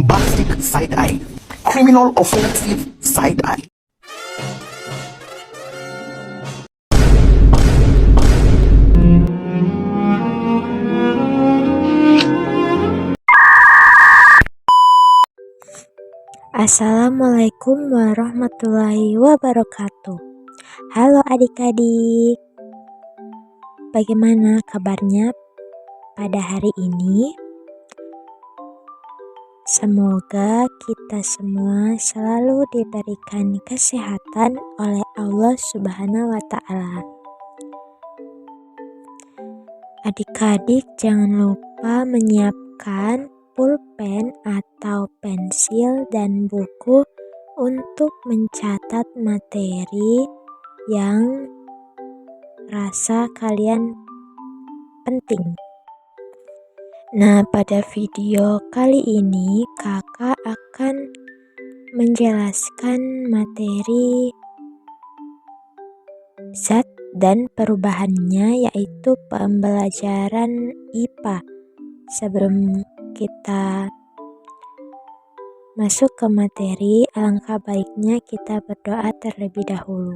bombastic side eye, criminal offensive side eye. Assalamualaikum warahmatullahi wabarakatuh. Halo adik-adik, bagaimana kabarnya pada hari ini? Semoga kita semua selalu diberikan kesehatan oleh Allah Subhanahu wa Ta'ala. Adik-adik, jangan lupa menyiapkan pulpen atau pensil dan buku untuk mencatat materi yang rasa kalian penting. Nah, pada video kali ini kakak akan menjelaskan materi zat dan perubahannya, yaitu pembelajaran IPA. Sebelum kita masuk ke materi, alangkah baiknya kita berdoa terlebih dahulu.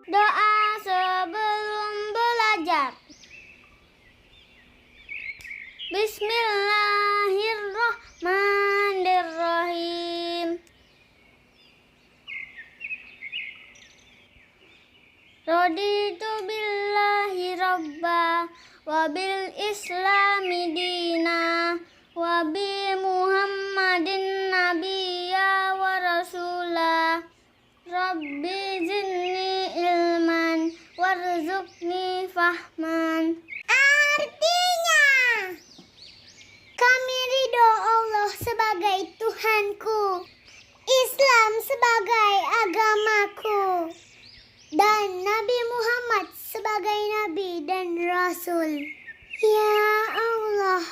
Doa sebelum belajar. Bismillahirrahmanirrahim. Raditu billahi rabba wa bil islami dina wa bi muhammadin nabiyya wa rasulah. Rabbi zidni ilman warzuqni fahman. Artinya, kami ridho Allah sebagai Tuhanku, Islam sebagai agamaku, dan Nabi Muhammad sebagai Nabi dan Rasul. Ya Allah,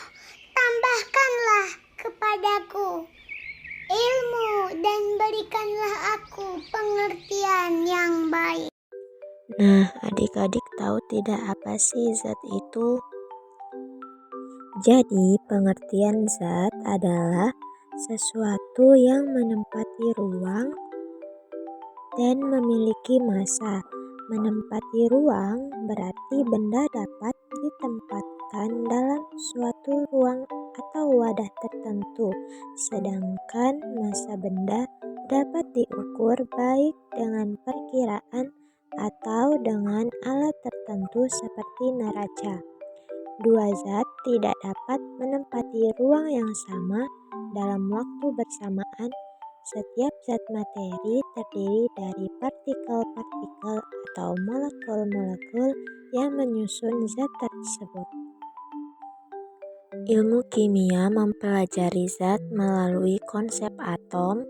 tambahkanlah kepadaku ilmu dan berikanlah aku pengertian yang baik. Nah, adik-adik tahu tidak apa sih zat itu? Jadi, pengertian zat adalah sesuatu yang menempati ruang dan memiliki massa. Menempati ruang berarti benda dapat ditempatkan dalam suatu ruang atau wadah tertentu, sedangkan massa benda dapat diukur baik dengan perkiraan atau dengan alat tertentu seperti neraca. Dua zat tidak dapat menempati ruang yang sama dalam waktu bersamaan. Setiap zat materi terdiri dari partikel-partikel atau molekul-molekul yang menyusun zat tersebut. Ilmu kimia mempelajari zat melalui konsep atom,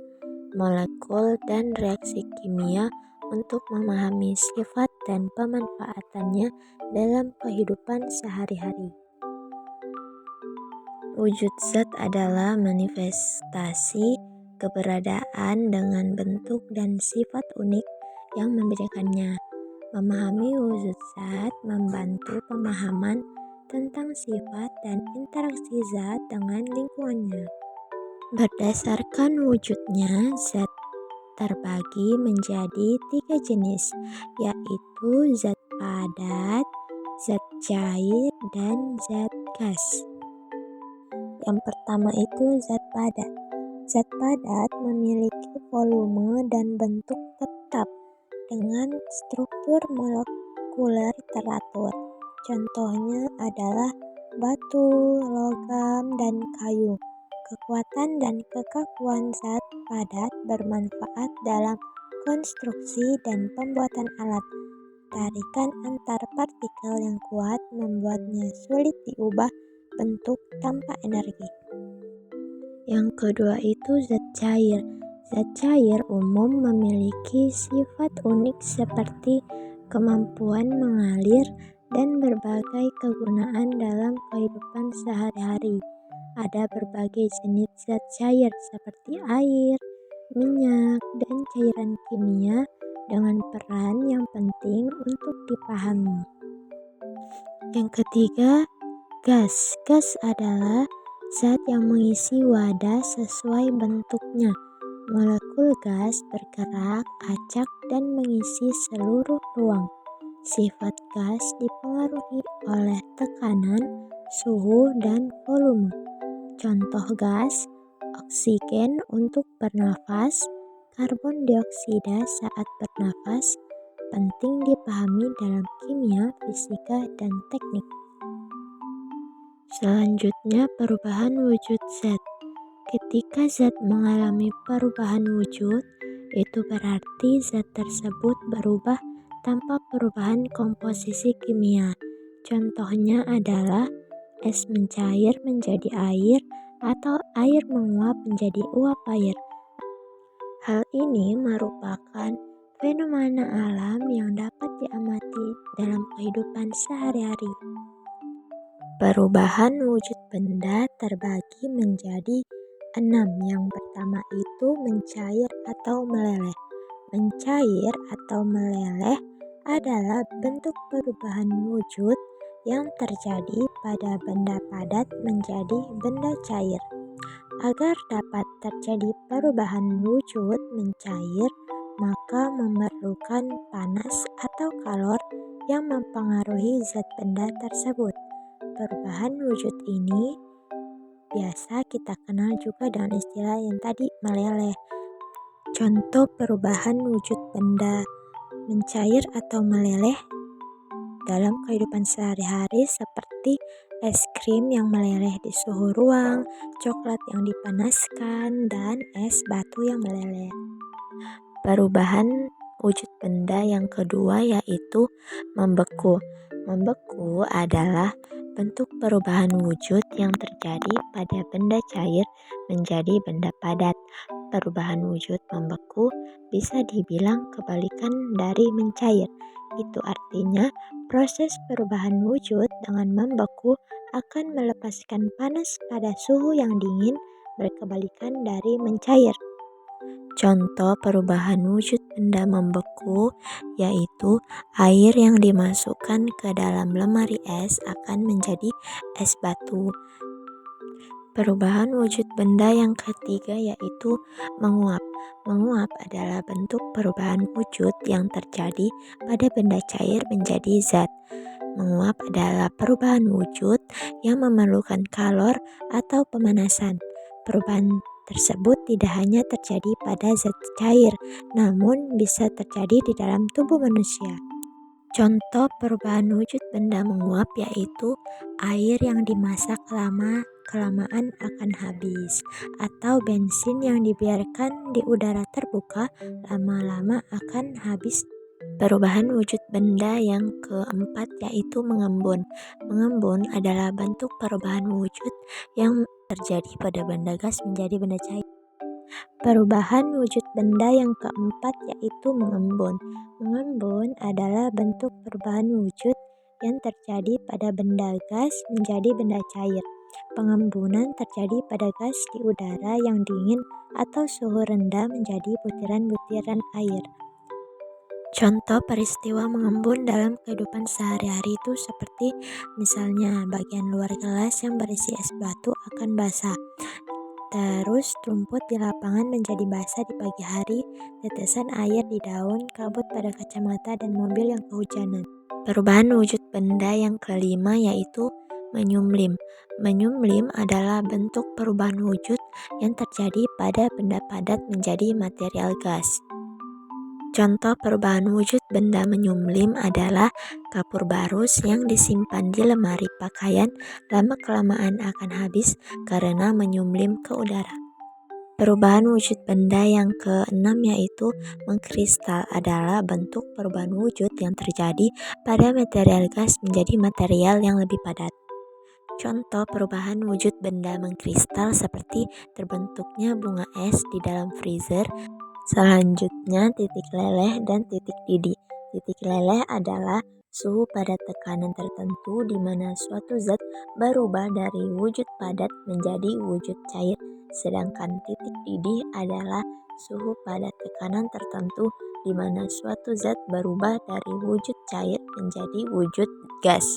molekul, dan reaksi kimia untuk memahami sifat dan pemanfaatannya dalam kehidupan sehari-hari. Wujud zat adalah manifestasi keberadaan dengan bentuk dan sifat unik yang membedakannya. Memahami wujud zat membantu pemahaman tentang sifat dan interaksi zat dengan lingkungannya. Berdasarkan wujudnya, zat terbagi menjadi 3 jenis, yaitu zat padat, zat cair, dan zat gas. Yang pertama itu zat padat. Zat padat memiliki volume dan bentuk tetap dengan struktur molekuler teratur. Contohnya adalah batu, logam, dan kayu. Kekuatan dan kekakuan zat padat bermanfaat dalam konstruksi dan pembuatan alat. Tarikan antar partikel yang kuat membuatnya sulit diubah bentuk tanpa energi. Yang kedua itu zat cair. Zat cair umum memiliki sifat unik seperti kemampuan mengalir dan berbagai kegunaan dalam kehidupan sehari-hari. Ada berbagai jenis zat cair seperti air, minyak, dan cairan kimia dengan peran yang penting untuk dipahami. Yang ketiga, gas. Gas adalah zat yang mengisi wadah sesuai bentuknya. Molekul gas bergerak acak dan mengisi seluruh ruang. Sifat gas dipengaruhi oleh tekanan, suhu, dan volume. Contoh gas: oksigen untuk bernafas, karbon dioksida saat bernafas. Penting dipahami dalam kimia, fisika, dan teknik. Selanjutnya, perubahan wujud zat. Ketika zat mengalami perubahan wujud, itu berarti zat tersebut berubah tanpa perubahan komposisi kimia. Contohnya adalah es mencair menjadi air atau air menguap menjadi uap air. Hal ini merupakan fenomena alam yang dapat diamati dalam kehidupan sehari-hari. Perubahan wujud benda terbagi menjadi 6. Yang pertama itu mencair atau meleleh. Mencair atau meleleh adalah bentuk perubahan wujud yang terjadi pada benda padat menjadi benda cair. Agar dapat terjadi perubahan wujud mencair, maka memerlukan panas atau kalor yang mempengaruhi zat benda tersebut. Perubahan wujud ini biasa kita kenal juga dengan istilah yang tadi, meleleh. Contoh perubahan wujud benda mencair atau meleleh dalam kehidupan sehari-hari seperti es krim yang meleleh di suhu ruang, coklat yang dipanaskan, dan es batu yang meleleh. Perubahan wujud benda yang kedua yaitu membeku. Membeku adalah bentuk perubahan wujud yang terjadi pada benda cair menjadi benda padat. Perubahan wujud membeku bisa dibilang kebalikan dari mencair. Itu artinya proses perubahan wujud dengan membeku akan melepaskan panas pada suhu yang dingin, berkebalikan dari mencair. Contoh perubahan wujud benda membeku yaitu air yang dimasukkan ke dalam lemari es akan menjadi es batu. Perubahan wujud benda yang ketiga yaitu menguap. Menguap adalah bentuk perubahan wujud yang terjadi pada benda cair menjadi zat. Menguap adalah perubahan wujud yang memerlukan kalor atau pemanasan. Perubahan tersebut tidak hanya terjadi pada zat cair, namun bisa terjadi di dalam tubuh manusia. Contoh perubahan wujud benda menguap yaitu air yang dimasak kelamaan akan habis, atau bensin yang dibiarkan di udara terbuka lama-lama akan habis. Perubahan wujud benda yang keempat yaitu mengembun. Mengembun adalah bentuk perubahan wujud yang terjadi pada benda gas menjadi benda cair. Perubahan wujud benda yang keempat yaitu mengembun. Mengembun adalah bentuk perubahan wujud yang terjadi pada benda gas menjadi benda cair. Pengembunan terjadi pada gas di udara yang dingin atau suhu rendah menjadi butiran-butiran air. Contoh peristiwa mengembun dalam kehidupan sehari-hari itu seperti misalnya bagian luar gelas yang berisi es batu akan basah. Terus rumput di lapangan menjadi basah di pagi hari, tetesan air di daun, kabut pada kacamata, dan mobil yang kehujanan. Perubahan wujud benda yang kelima yaitu menyumlim. Menyumlim adalah bentuk perubahan wujud yang terjadi pada benda padat menjadi material gas. Contoh perubahan wujud benda menyumlim adalah kapur barus yang disimpan di lemari pakaian lama-kelamaan akan habis karena menyumlim ke udara. Perubahan wujud benda yang keenam yaitu mengkristal adalah bentuk perubahan wujud yang terjadi pada material gas menjadi material yang lebih padat. Contoh perubahan wujud benda mengkristal seperti terbentuknya bunga es di dalam freezer. Selanjutnya titik leleh dan titik didih. Titik leleh adalah suhu pada tekanan tertentu di mana suatu zat berubah dari wujud padat menjadi wujud cair, sedangkan titik didih adalah suhu pada tekanan tertentu di mana suatu zat berubah dari wujud cair menjadi wujud gas.